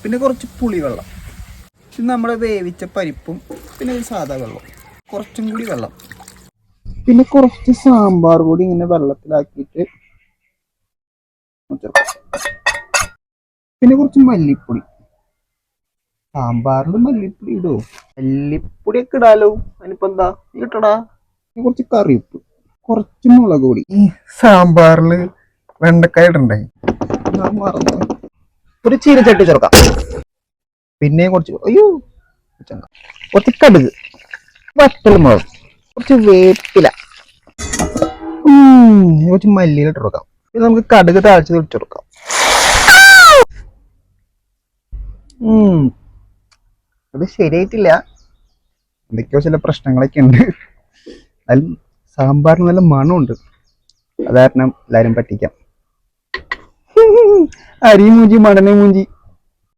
പിന്നെ കുറച്ച് പുളിവെള്ളം, പിന്നെ നമ്മുടെ വേവിച്ച പരിപ്പും, പിന്നെ ഒരു സാധാ വെള്ളം, കുറച്ചും കൂടി വെള്ളം, പിന്നെ കുറച്ച് സാമ്പാർ കൂടി ഇങ്ങനെ വെള്ളത്തിലാക്കിയിട്ട് പിന്നെ കുറച്ച് മല്ലിപ്പൊടി. സാമ്പാറിൽ മല്ലിപ്പൊടി ഇടുവോ? മല്ലിപ്പൊടിയൊക്കെ ഇടാലോ, അതിനിപ്പോ എന്താ ഇട്ടടാ. കുറച്ച് കറിവേപ്പ്, കുറച്ച് മുളക് പൊടി. ഈ സാമ്പാറിൽ വെണ്ടക്കായ ഇടണ്ടേ? ഞാൻ മറന്നു. ഒരു ചീനച്ചട്ടി ചേർക്കാം. പിന്നെ കുറച്ച് കടുക്, വറ്റൽമുളക്, കുറച്ച് വേപ്പില, കുറച്ച് മല്ലിയില ഇട്ട് കൊടുക്കാം. ഇത് നമുക്ക് കടുക് താഴ്ച ഇട്ട് കൊടുക്കാം. അത് ശരിയായിട്ടില്ല, എന്തൊക്കെയോ ചില പ്രശ്നങ്ങളൊക്കെ ഉണ്ട്. അതിൽ സാമ്പാറിന് നല്ല മണമുണ്ട്, അത് കാരണം എല്ലാരും പറ്റിക്കാം. അരി മൂഞ്ചി മടനെ മൂഞ്ചി.